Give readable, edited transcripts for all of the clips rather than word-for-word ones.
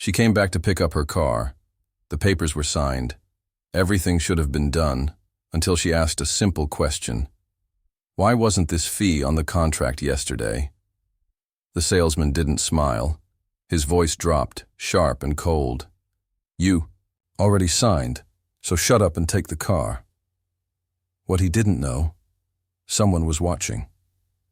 She came back to pick up her car. The papers were signed. Everything should have been done, until she asked a simple question. Why wasn't this fee on the contract yesterday? The salesman didn't smile. His voice dropped, sharp and cold. You already signed, so shut up and take the car. What he didn't know, someone was watching.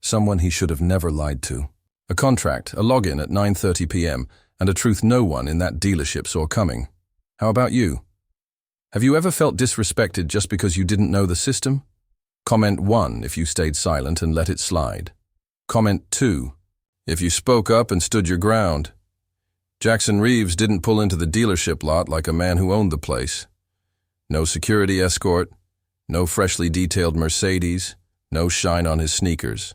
Someone he should have never lied to. A contract, a login at 9:30 p.m., and a truth no one in that dealership saw coming. How about you? Have you ever felt disrespected just because you didn't know the system? Comment 1 if you stayed silent and let it slide. Comment 2 if you spoke up and stood your ground. Jackson Reeves didn't pull into the dealership lot like a man who owned the place. No security escort, no freshly detailed Mercedes, no shine on his sneakers.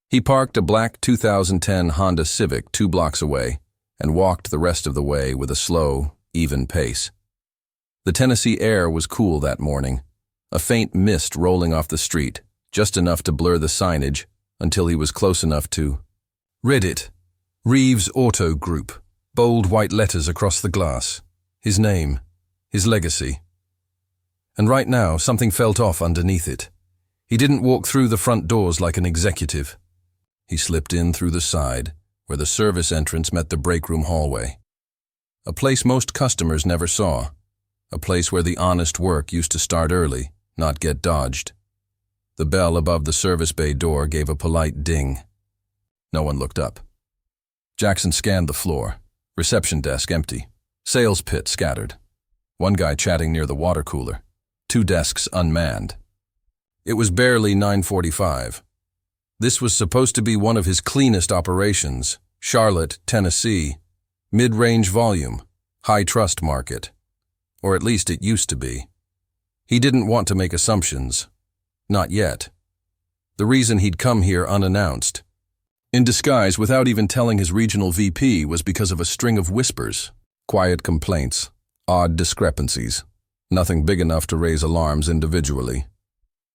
He parked a black 2010 Honda Civic 2 blocks away and walked the rest of the way with a slow, even pace. The Tennessee air was cool that morning, a faint mist rolling off the street, just enough to blur the signage until he was close enough to read it. Reeves Auto Group, bold white letters across the glass. His name, his legacy. And right now, something felt off underneath it. He didn't walk through the front doors like an executive. He slipped in through the side, where the service entrance met the break room hallway. A place most customers never saw. A place where the honest work used to start early, not get dodged. The bell above the service bay door gave a polite ding. No one looked up. Jackson scanned the floor. Reception desk empty. Sales pit scattered. One guy chatting near the water cooler. 2 desks unmanned. It was barely 9:45. This was supposed to be one of his cleanest operations. Charlotte, Tennessee. Mid-range volume. High trust market. Or at least it used to be. He didn't want to make assumptions. Not yet. The reason he'd come here unannounced, in disguise without even telling his regional VP, was because of a string of whispers, quiet complaints, odd discrepancies. Nothing big enough to raise alarms individually.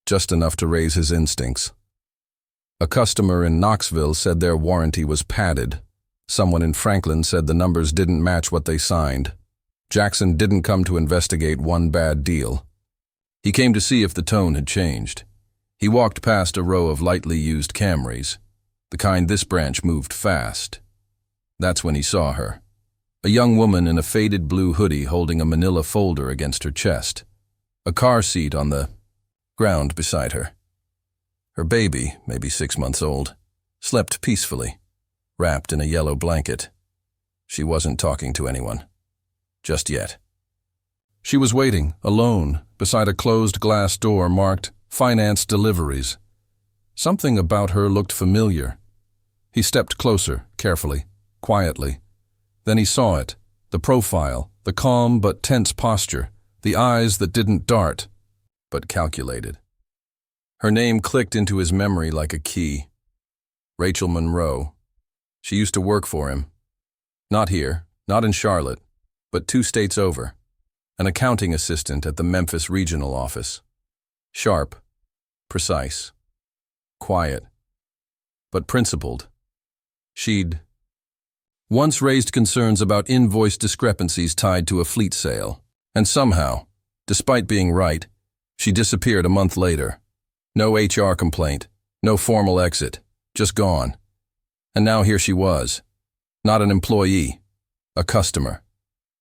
Just enough to raise his instincts. A customer in Knoxville said their warranty was padded. Someone in Franklin said the numbers didn't match what they signed. Jackson didn't come to investigate one bad deal. He came to see if the tone had changed. He walked past a row of lightly used Camrys, the kind this branch moved fast. That's when he saw her. A young woman in a faded blue hoodie holding a manila folder against her chest. A car seat on the ground beside her. Her baby, maybe 6 months old, slept peacefully, wrapped in a yellow blanket. She wasn't talking to anyone. Just yet. She was waiting, alone, beside a closed glass door marked Finance Deliveries. Something about her looked familiar. He stepped closer, carefully, quietly. Then he saw it, the profile, the calm but tense posture, the eyes that didn't dart, but calculated. Her name clicked into his memory like a key. Rachel Monroe. She used to work for him. Not here, not in Charlotte, but 2 states over. An accounting assistant at the Memphis regional office. Sharp, precise, quiet, but principled. She'd once raised concerns about invoice discrepancies tied to a fleet sale, and somehow, despite being right, she disappeared a month later. No HR complaint, no formal exit, just gone. And now here she was, not an employee, a customer,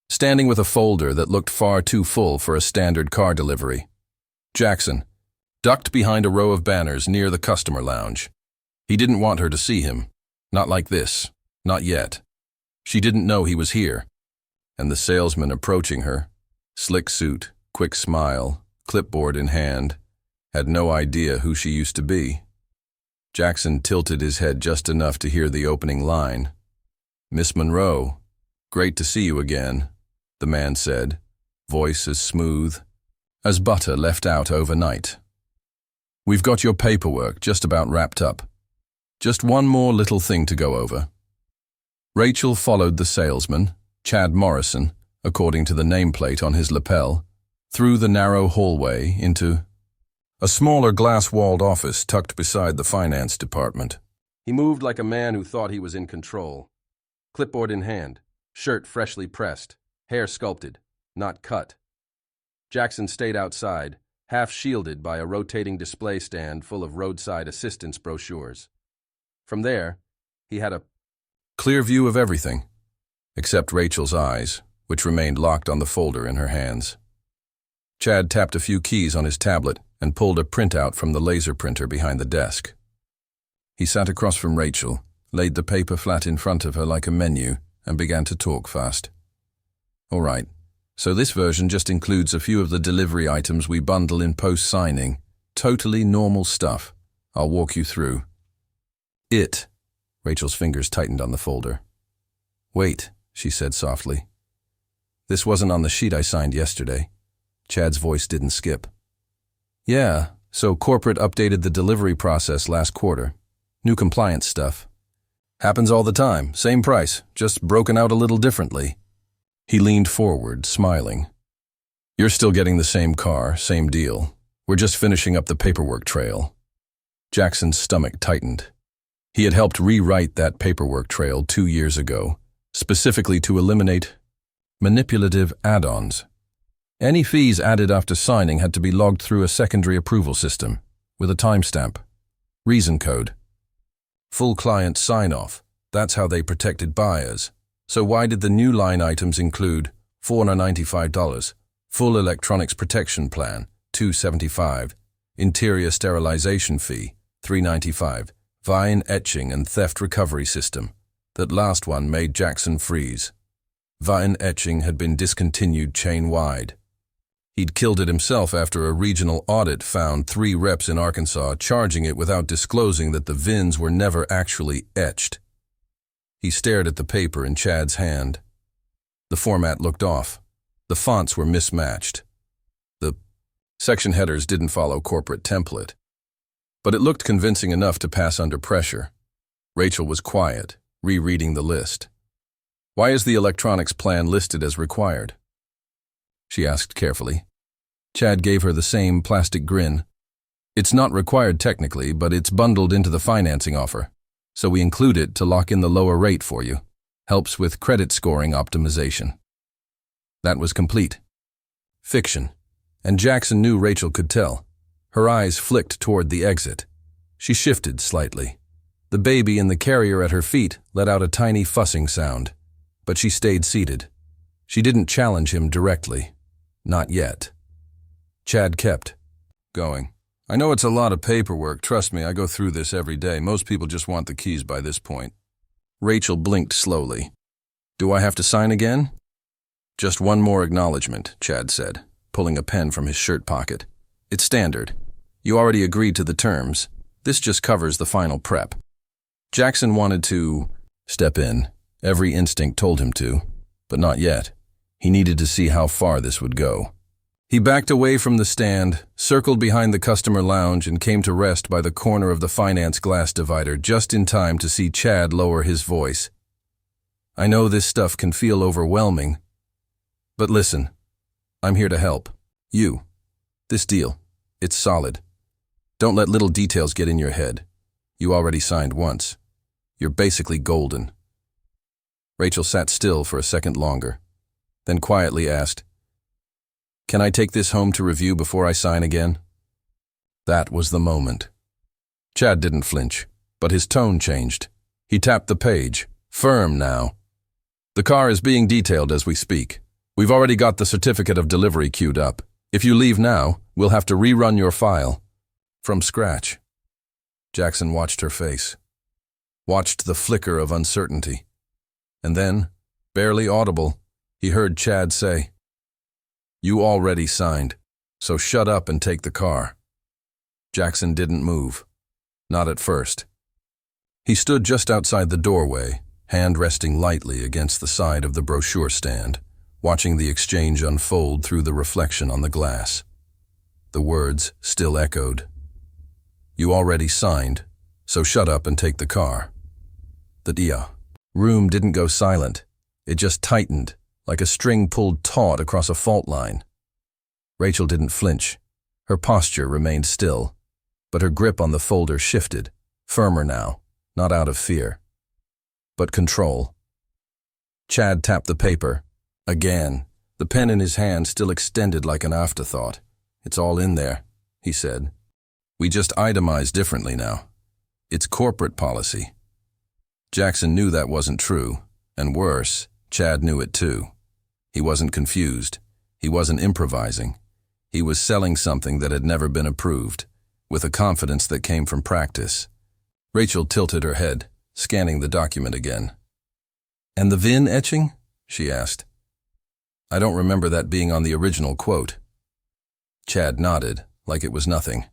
standing with a folder that looked far too full for a standard car delivery. Jackson ducked behind a row of banners near the customer lounge. He didn't want her to see him. Not like this. Not yet. She didn't know he was here. And the salesman approaching her, slick suit, quick smile, clipboard in hand, had no idea who she used to be. Jackson tilted his head just enough to hear the opening line. "Miss Monroe, great to see you again," the man said, voice as smooth as butter left out overnight. "We've got your paperwork just about wrapped up. Just one more little thing to go over." Rachel followed the salesman, Chad Morrison, according to the nameplate on his lapel, through the narrow hallway into a smaller glass-walled office tucked beside the finance department. He moved like a man who thought he was in control, clipboard in hand, shirt freshly pressed, hair sculpted, not cut. Jackson stayed outside, half shielded by a rotating display stand full of roadside assistance brochures. From there, he had a clear view of everything, except Rachel's eyes, which remained locked on the folder in her hands. Chad tapped a few keys on his tablet and pulled a printout from the laser printer behind the desk. He sat across from Rachel, laid the paper flat in front of her like a menu, and began to talk fast. All right, so this version just includes a few of the delivery items we bundle in post-signing. Totally normal stuff. I'll walk you through. Rachel's fingers tightened on the folder. Wait, she said softly. This wasn't on the sheet I signed yesterday. Chad's voice didn't skip. Yeah, so corporate updated the delivery process last quarter. New compliance stuff. Happens all the time, same price, just broken out a little differently. He leaned forward, smiling. You're still getting the same car, same deal. We're just finishing up the paperwork trail. Jackson's stomach tightened. He had helped rewrite that paperwork trail 2 years ago, specifically to eliminate manipulative add-ons. Any fees added after signing had to be logged through a secondary approval system, with a timestamp. Reason code. Full client sign-off. That's how they protected buyers. So why did the new line items include $495, full electronics protection plan, $275, interior sterilization fee, $395, vine etching and theft recovery system? That last one made Jackson freeze. Vine etching had been discontinued chain-wide. He'd killed it himself after a regional audit found 3 reps in Arkansas charging it without disclosing that the VINs were never actually etched. He stared at the paper in Chad's hand. The format looked off. The fonts were mismatched. The section headers didn't follow corporate template. But it looked convincing enough to pass under pressure. Rachel was quiet, rereading the list. Why is the electronics plan listed as required? She asked carefully. Chad gave her the same plastic grin. It's not required technically, but it's bundled into the financing offer. So we include it to lock in the lower rate for you. Helps with credit scoring optimization. That was complete. Fiction. And Jackson knew Rachel could tell. Her eyes flicked toward the exit. She shifted slightly. The baby in the carrier at her feet let out a tiny fussing sound. But she stayed seated. She didn't challenge him directly. Not yet. Chad kept going. I know it's a lot of paperwork. Trust me, I go through this every day. Most people just want the keys by this point. Rachel blinked slowly. Do I have to sign again? Just one more acknowledgement, Chad said, pulling a pen from his shirt pocket. It's standard. You already agreed to the terms. This just covers the final prep. Jackson wanted to step in. Every instinct told him to, but not yet. He needed to see how far this would go. He backed away from the stand, circled behind the customer lounge, and came to rest by the corner of the finance glass divider just in time to see Chad lower his voice. I know this stuff can feel overwhelming, but listen, I'm here to help. You. This deal, it's solid. Don't let little details get in your head. You already signed once. You're basically golden. Rachel sat still for a second longer, then quietly asked, Can I take this home to review before I sign again? That was the moment. Chad didn't flinch, but his tone changed. He tapped the page, firm now. The car is being detailed as we speak. We've already got the certificate of delivery queued up. If you leave now, we'll have to rerun your file. From scratch. Jackson watched her face. Watched the flicker of uncertainty. And then, barely audible, he heard Chad say, You already signed, so shut up and take the car. Jackson didn't move. Not at first. He stood just outside the doorway, hand resting lightly against the side of the brochure stand, watching the exchange unfold through the reflection on the glass. The words still echoed. You already signed, so shut up and take the car. The room didn't go silent. It just tightened, like a string pulled taut across a fault line. Rachel didn't flinch. Her posture remained still, but her grip on the folder shifted, firmer now, not out of fear, but control. Chad tapped the paper. Again, the pen in his hand still extended like an afterthought. "It's all in there," he said. "We just itemize differently now. It's corporate policy." Jackson knew that wasn't true, and worse, Chad knew it too. He wasn't confused. He wasn't improvising. He was selling something that had never been approved, with a confidence that came from practice. Rachel tilted her head, scanning the document again. "And the VIN etching?" she asked. "I don't remember that being on the original quote." Chad nodded, like it was nothing.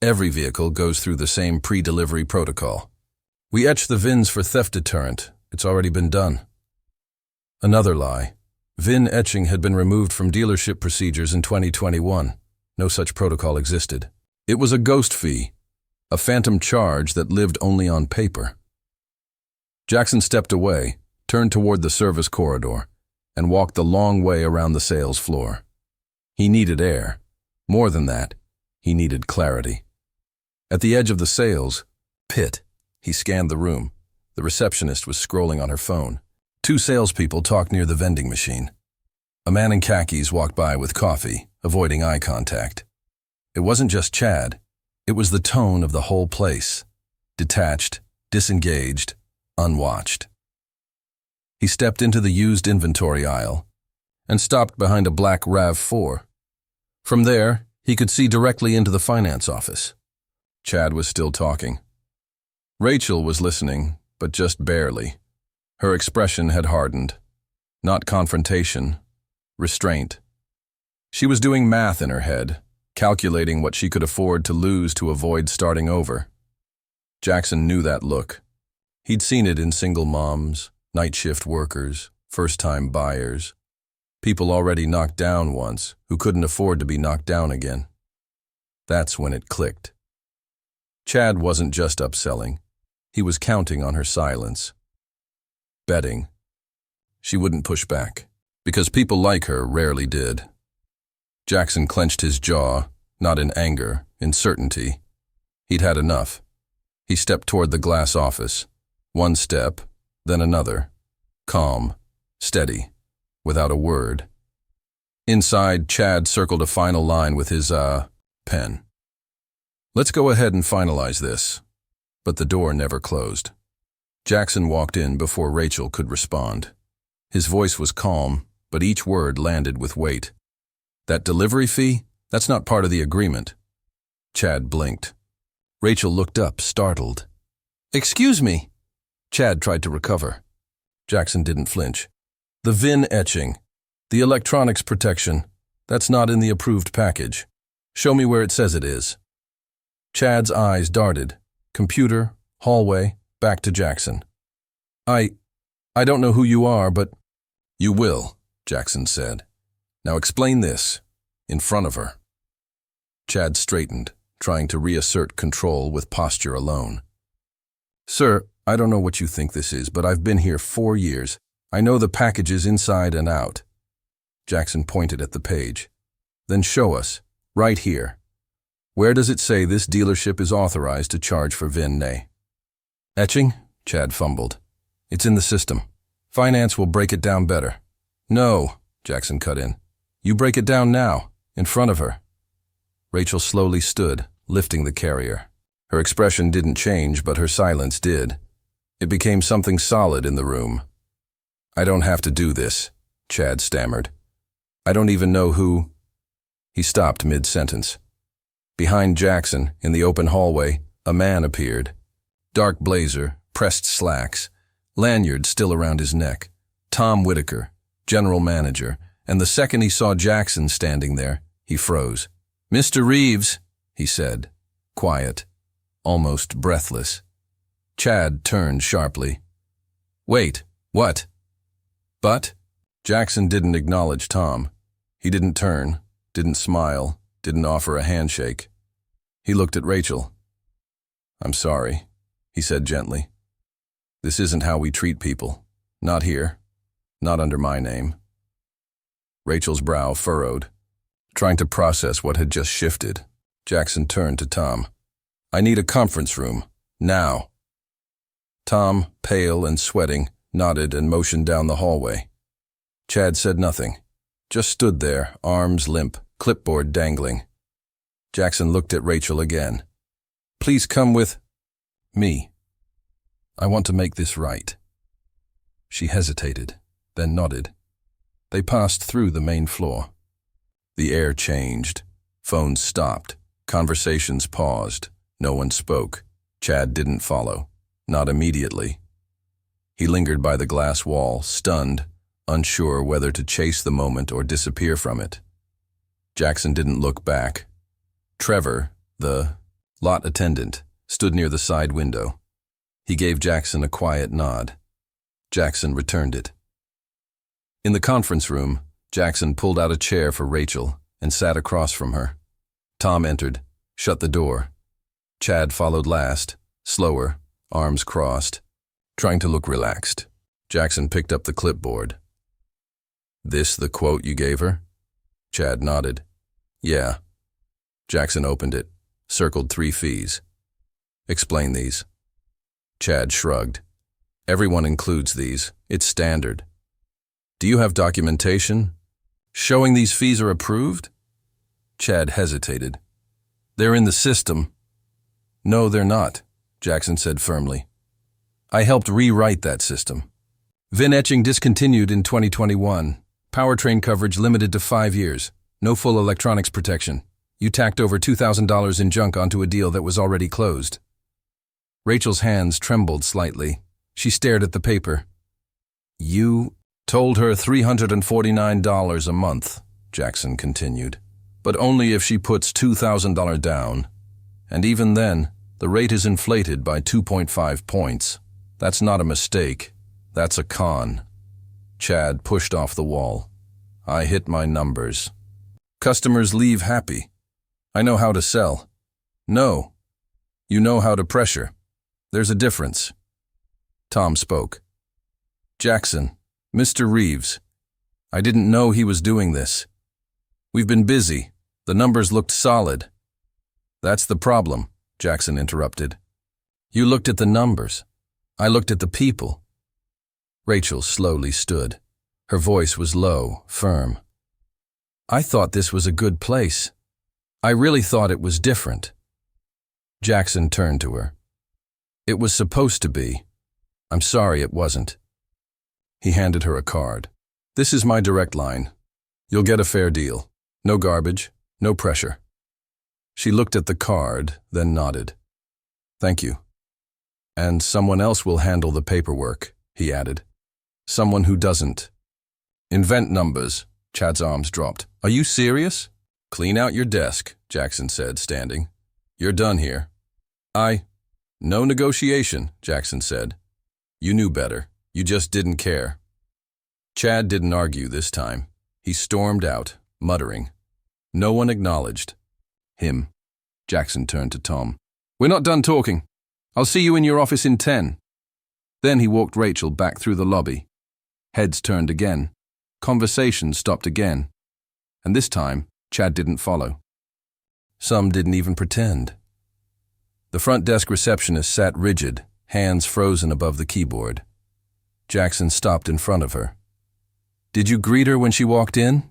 "Every vehicle goes through the same pre-delivery protocol. We etch the VINs for theft deterrent. It's already been done." Another lie. VIN etching had been removed from dealership procedures in 2021. No such protocol existed. It was a ghost fee, a phantom charge that lived only on paper. Jackson stepped away, turned toward the service corridor, and walked the long way around the sales floor. He needed air. More than that, he needed clarity. At the edge of the sales pit, he scanned the room. The receptionist was scrolling on her phone. Two salespeople talked near the vending machine. A man in khakis walked by with coffee, avoiding eye contact. It wasn't just Chad. It was the tone of the whole place. Detached, disengaged, unwatched. He stepped into the used inventory aisle and stopped behind a black RAV4. From there, he could see directly into the finance office. Chad was still talking. Rachel was listening, but just barely. Her expression had hardened. Not confrontation, restraint. She was doing math in her head, calculating what she could afford to lose to avoid starting over. Jackson knew that look. He'd seen it in single moms, night shift workers, first-time buyers, people already knocked down once who couldn't afford to be knocked down again. That's when it clicked. Chad wasn't just upselling. He was counting on her silence. Betting. She wouldn't push back, because people like her rarely did. Jackson clenched his jaw, not in anger, in certainty. He'd had enough. He stepped toward the glass office. One step, then another. Calm, steady, without a word. Inside, Chad circled a final line with his, pen. "Let's go ahead and finalize this." But the door never closed. Jackson walked in before Rachel could respond. His voice was calm, but each word landed with weight. "That delivery fee? That's not part of the agreement." Chad blinked. Rachel looked up, startled. "Excuse me." Chad tried to recover. Jackson didn't flinch. "The VIN etching, the electronics protection, that's not in the approved package. Show me where it says it is." Chad's eyes darted. Computer, hallway, back to Jackson. I don't know who you are, but—" "You will," Jackson said. "Now explain this, in front of her." Chad straightened, trying to reassert control with posture alone. "Sir, I don't know what you think this is, but I've been here 4 years. I know the packages inside and out." Jackson pointed at the page. "Then show us, right here. Where does it say this dealership is authorized to charge for VIN-nay?" "Etching?" Chad fumbled. "It's in the system. Finance will break it down better." "No," Jackson cut in. "You break it down now, in front of her." Rachel slowly stood, lifting the carrier. Her expression didn't change, but her silence did. It became something solid in the room. "I don't have to do this," Chad stammered. "I don't even know who—" He stopped mid-sentence. Behind Jackson, in the open hallway, a man appeared. Dark blazer, pressed slacks, lanyard still around his neck. Tom Whitaker, general manager, and the second he saw Jackson standing there, he froze. "Mr. Reeves," he said, quiet, almost breathless. Chad turned sharply. "Wait, what?" "But?" Jackson didn't acknowledge Tom. He didn't turn, didn't smile, didn't offer a handshake. He looked at Rachel. "I'm sorry," he said gently. "This isn't how we treat people. Not here. Not under my name." Rachel's brow furrowed, trying to process what had just shifted. Jackson turned to Tom. "I need a conference room. Now." Tom, pale and sweating, nodded and motioned down the hallway. Chad said nothing, just stood there, arms limp, clipboard dangling. Jackson looked at Rachel again. "Please come with me. I want to make this right." She hesitated, then nodded. They passed through the main floor. The air changed. Phones stopped. Conversations paused. No one spoke. Chad didn't follow. Not immediately. He lingered by the glass wall, stunned, unsure whether to chase the moment or disappear from it. Jackson didn't look back. Trevor, the lot attendant, stood near the side window. He gave Jackson a quiet nod. Jackson returned it. In the conference room, Jackson pulled out a chair for Rachel and sat across from her. Tom entered, shut the door. Chad followed last, slower, arms crossed, trying to look relaxed. Jackson picked up the clipboard. "This the quote you gave her?" Chad nodded. "Yeah." Jackson opened it, circled 3 fees. "Explain these." Chad shrugged. "Everyone includes these. It's standard." "Do you have documentation showing these fees are approved?" Chad hesitated. "They're in the system." "No, they're not," Jackson said firmly. "I helped rewrite that system. VIN etching discontinued in 2021. Powertrain coverage limited to 5 years. No full electronics protection. You tacked over $2,000 in junk onto a deal that was already closed." Rachel's hands trembled slightly. She stared at the paper. "You told her $349 a month," Jackson continued, "but only if she puts $2,000 down. And even then, the rate is inflated by 2.5 points. That's not a mistake. That's a con." Chad pushed off the wall. "I hit my numbers. Customers leave happy. I know how to sell." "No. You know how to pressure. There's a difference." Tom spoke. "Jackson, Mr. Reeves, I didn't know he was doing this. We've been busy. The numbers looked solid." "That's the problem," Jackson interrupted. "You looked at the numbers. I looked at the people." Rachel slowly stood. Her voice was low, firm. "I thought this was a good place. I really thought it was different." Jackson turned to her. "It was supposed to be. I'm sorry it wasn't." He handed her a card. "This is my direct line. You'll get a fair deal. No garbage, no pressure." She looked at the card, then nodded. "Thank you. And someone else will handle the paperwork," he added. "Someone who doesn't invent numbers." Chad's arms dropped. "Are you serious?" "Clean out your desk," Jackson said, standing. "You're done here." No negotiation," Jackson said. "You knew better. You just didn't care." Chad didn't argue this time. He stormed out, muttering. No one acknowledged him. Jackson turned to Tom. "We're not done talking. I'll see you in your office in 10. Then he walked Rachel back through the lobby. Heads turned again. Conversation stopped again. And this time, Chad didn't follow. Some didn't even pretend. The front desk receptionist sat rigid, hands frozen above the keyboard. Jackson stopped in front of her. "Did you greet her when she walked in?"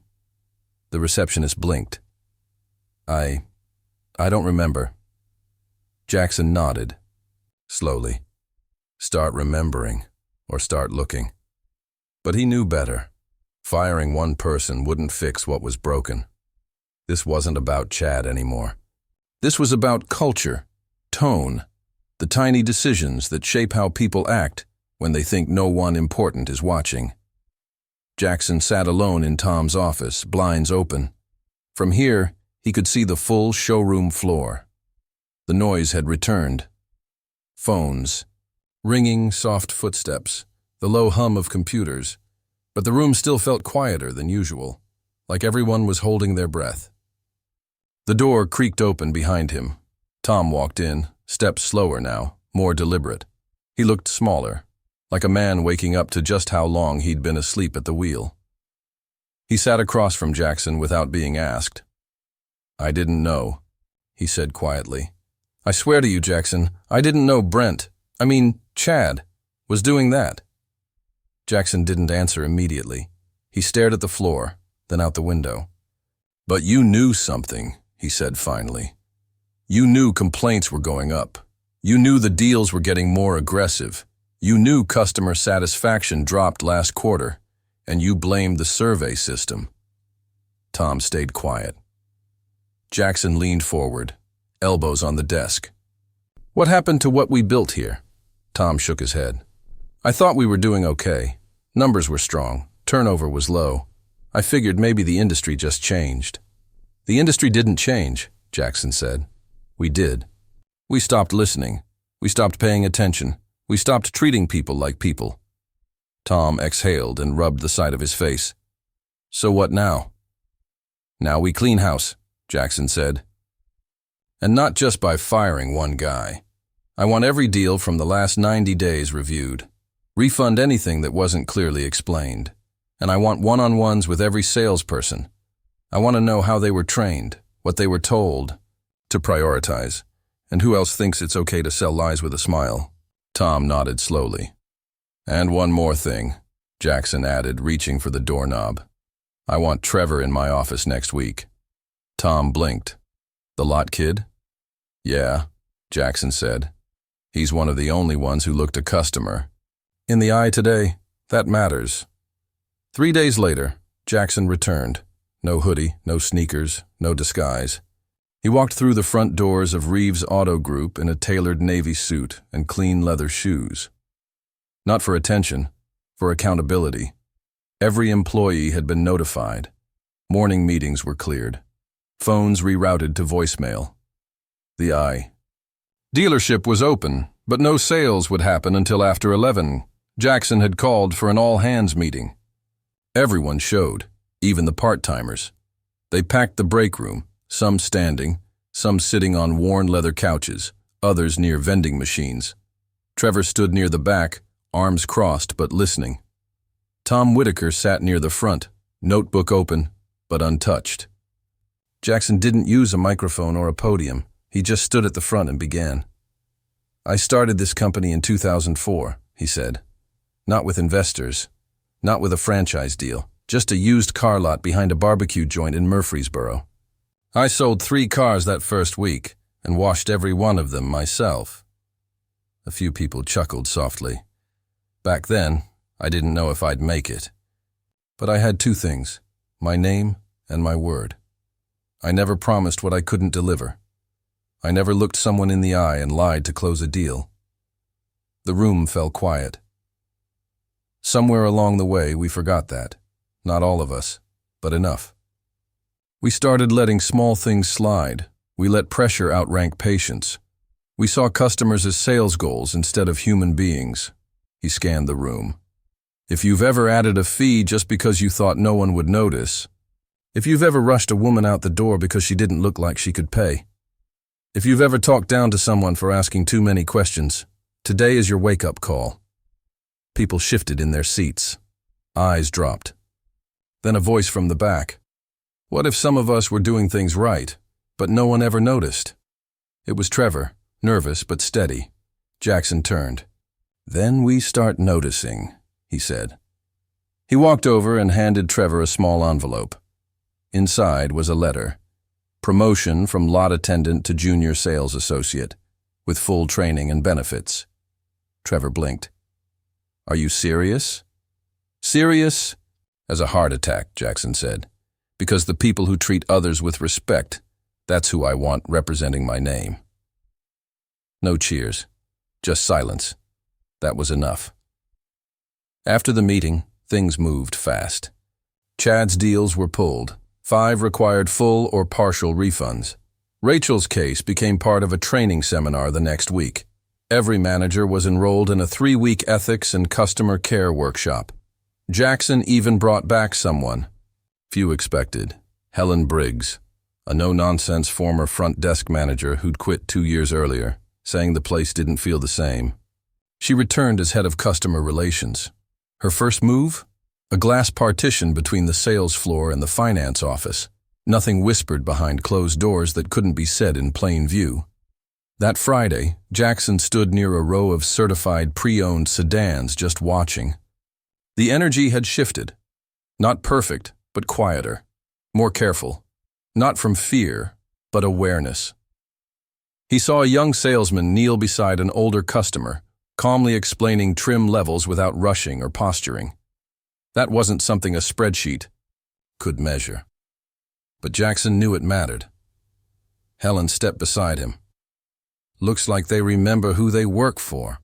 The receptionist blinked. I don't remember." Jackson nodded. Slowly. Start remembering, or start looking. But he knew better. Firing one person wouldn't fix what was broken. This wasn't about Chad anymore. This was about culture, tone, the tiny decisions that shape how people act when they think no one important is watching. Jackson sat alone in Tom's office, blinds open. From here, he could see the full showroom floor. The noise had returned. Phones, ringing, soft footsteps, the low hum of computers. But the room still felt quieter than usual, like everyone was holding their breath. The door creaked open behind him. Tom walked in, steps slower now, more deliberate. He looked smaller, like a man waking up to just how long he'd been asleep at the wheel. He sat across from Jackson without being asked. "I didn't know," he said quietly. "I swear to you, Jackson, I didn't know Chad, was doing that." Jackson didn't answer immediately. He stared at the floor, then out the window. "But you knew something," he said finally. "You knew complaints were going up. You knew the deals were getting more aggressive. You knew customer satisfaction dropped last quarter, and you blamed the survey system." Tom stayed quiet. Jackson leaned forward, elbows on the desk. "What happened to what we built here?" Tom shook his head. "I thought we were doing okay. Numbers were strong. Turnover was low. I figured maybe the industry just changed." "The industry didn't change," Jackson said. "We did. We stopped listening. We stopped paying attention. We stopped treating people like people." Tom exhaled and rubbed the side of his face. "So what now?" "Now we clean house," Jackson said. "And not just by firing one guy. I want every deal from the last 90 days reviewed. Refund anything that wasn't clearly explained. And I want one-on-ones with every salesperson. I want to know how they were trained, what they were told to prioritize, and who else thinks it's okay to sell lies with a smile." Tom nodded slowly. "And one more thing," Jackson added, reaching for the doorknob. "I want Trevor in my office next week." Tom blinked. "The lot kid?" "Yeah," Jackson said. "He's one of the only ones who looked a customer. In the eye today, that matters." 3 days later, Jackson returned. No hoodie, no sneakers, no disguise. He walked through the front doors of Reeves Auto Group in a tailored navy suit and clean leather shoes. Not for attention, for accountability. Every employee had been notified. Morning meetings were cleared. Phones rerouted to voicemail. The eye. Dealership was open, but no sales would happen until after 11. Jackson had called for an all-hands meeting. Everyone showed, even the part-timers. They packed the break room, some standing, some sitting on worn leather couches, others near vending machines. Trevor stood near the back, arms crossed but listening. Tom Whitaker sat near the front, notebook open, but untouched. Jackson didn't use a microphone or a podium. He just stood at the front and began. "I started this company in 2004, he said. Not with investors, not with a franchise deal, just a used car lot behind a barbecue joint in Murfreesboro. I sold 3 cars that first week and washed every one of them myself." A few people chuckled softly. "Back then, I didn't know if I'd make it. But I had 2 things, my name and my word. I never promised what I couldn't deliver. I never looked someone in the eye and lied to close a deal." The room fell quiet. Somewhere along the way, we forgot that. Not all of us, but enough. We started letting small things slide. We let pressure outrank patience. We saw customers as sales goals instead of human beings. He scanned the room. If you've ever added a fee just because you thought no one would notice, if you've ever rushed a woman out the door because she didn't look like she could pay, if you've ever talked down to someone for asking too many questions, today is your wake-up call. People shifted in their seats. Eyes dropped. Then a voice from the back. What if some of us were doing things right, but no one ever noticed? It was Trevor, nervous but steady. Jackson turned. "Then we start noticing," he said. He walked over and handed Trevor a small envelope. Inside was a letter. Promotion from lot attendant to junior sales associate, with full training and benefits. Trevor blinked. "Are you serious?" "Serious as a heart attack," Jackson said. "Because the people who treat others with respect, that's who I want representing my name." No cheers, just silence. That was enough. After the meeting, things moved fast. Chad's deals were pulled. 5 required full or partial refunds. Rachel's case became part of a training seminar the next week. Every manager was enrolled in a 3-week ethics and customer care workshop. Jackson even brought back someone. Few expected. Helen Briggs, a no-nonsense former front desk manager who'd quit 2 years earlier, saying the place didn't feel the same. She returned as head of customer relations. Her first move? A glass partition between the sales floor and the finance office. Nothing whispered behind closed doors that couldn't be said in plain view. That Friday, Jackson stood near a row of certified pre-owned sedans just watching. The energy had shifted. Not perfect, but quieter. More careful. Not from fear, but awareness. He saw a young salesman kneel beside an older customer, calmly explaining trim levels without rushing or posturing. That wasn't something a spreadsheet could measure. But Jackson knew it mattered. Helen stepped beside him. Looks like they remember who they work for.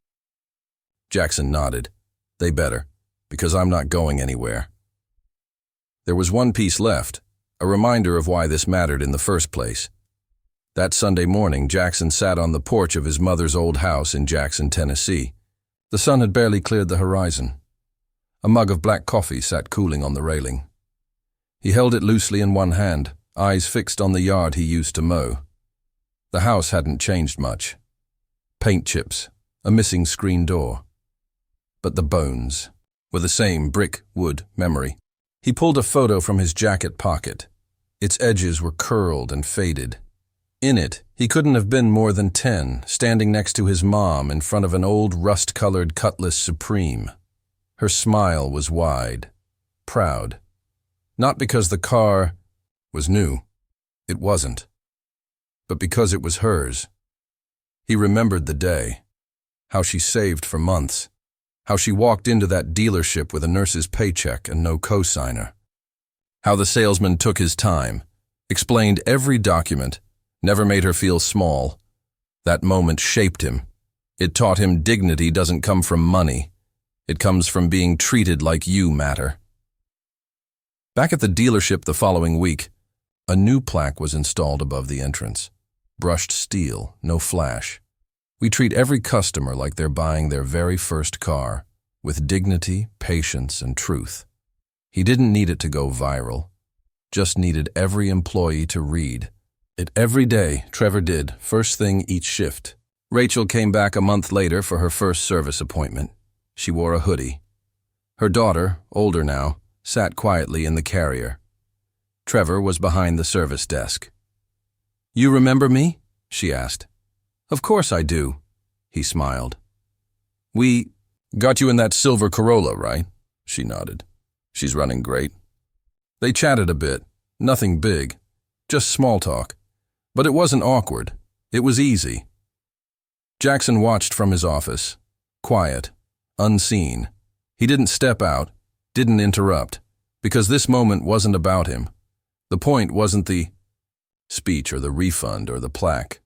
Jackson nodded. They better, because I'm not going anywhere. There was one piece left, a reminder of why this mattered in the first place. That Sunday morning, Jackson sat on the porch of his mother's old house in Jackson, Tennessee. The sun had barely cleared the horizon. A mug of black coffee sat cooling on the railing. He held it loosely in one hand, eyes fixed on the yard he used to mow. The house hadn't changed much. Paint chips, a missing screen door. But the bones were the same brick, wood memory. He pulled a photo from his jacket pocket. Its edges were curled and faded. In it, he couldn't have been more than 10, standing next to his mom in front of an old rust-colored Cutlass Supreme. Her smile was wide, proud. Not because the car was new. It wasn't. But because it was hers. He remembered the day. How she saved for months. How she walked into that dealership with a nurse's paycheck and no cosigner. How the salesman took his time, explained every document, never made her feel small. That moment shaped him. It taught him dignity doesn't come from money. It comes from being treated like you matter. Back at the dealership the following week, a new plaque was installed above the entrance. Brushed steel, no flash. We treat every customer like they're buying their very first car, with dignity, patience, and truth. He didn't need it to go viral, just needed every employee to read it every day. Trevor did, first thing each shift. Rachel came back a month later for her first service appointment. She wore a hoodie. Her daughter, older now, sat quietly in the carrier. Trevor was behind the service desk. "You remember me?" she asked. "Of course I do," he smiled. "We got you in that silver Corolla, right?" She nodded. "She's running great." They chatted a bit, nothing big, just small talk. But it wasn't awkward. It was easy. Jackson watched from his office, quiet, unseen. He didn't step out, didn't interrupt, because this moment wasn't about him. The point wasn't the speech or the refund or the plaque.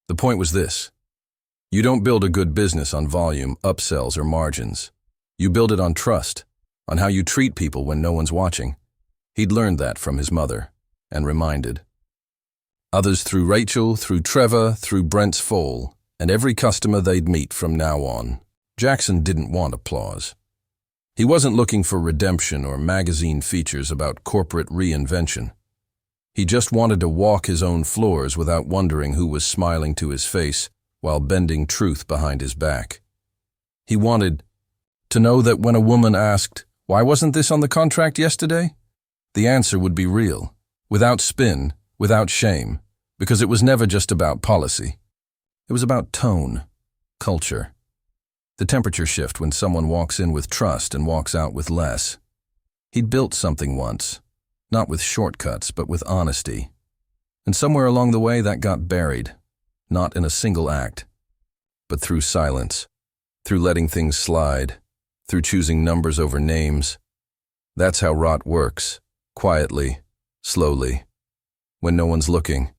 The point was this. You don't build a good business on volume, upsells, or margins. You build it on trust, on how you treat people when no one's watching. He'd learned that from his mother, and reminded. Others through Rachel, through Trevor, through Brent's foal, and every customer they'd meet from now on. Jackson didn't want applause. He wasn't looking for redemption or magazine features about corporate reinvention. He just wanted to walk his own floors without wondering who was smiling to his face while bending truth behind his back. He wanted to know that when a woman asked, "Why wasn't this on the contract yesterday?" the answer would be real, without spin, without shame, because it was never just about policy. It was about tone, culture. The temperature shift when someone walks in with trust and walks out with less. He'd built something once, not with shortcuts, but with honesty. And somewhere along the way that got buried, not in a single act, but through silence, through letting things slide, through choosing numbers over names. That's how rot works, quietly, slowly, when no one's looking.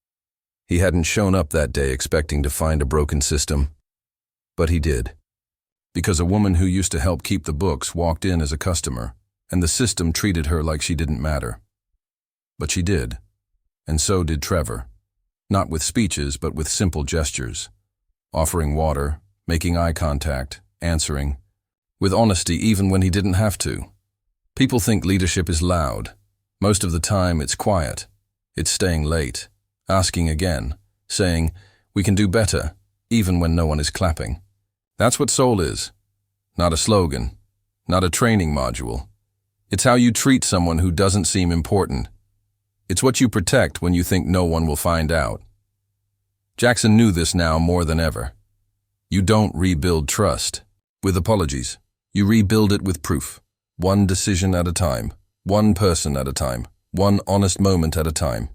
He hadn't shown up that day expecting to find a broken system, but he did. Because a woman who used to help keep the books walked in as a customer, and the system treated her like she didn't matter. But she did, and so did Trevor. Not with speeches, but with simple gestures. Offering water, making eye contact, answering. With honesty even when he didn't have to. People think leadership is loud. Most of the time it's quiet. It's staying late, asking again, saying, "We can do better," even when no one is clapping. That's what soul is. Not a slogan, not a training module. It's how you treat someone who doesn't seem important. It's what you protect when you think no one will find out. Jackson knew this now more than ever. You don't rebuild trust with apologies. You rebuild it with proof. One decision at a time, one person at a time, one honest moment at a time.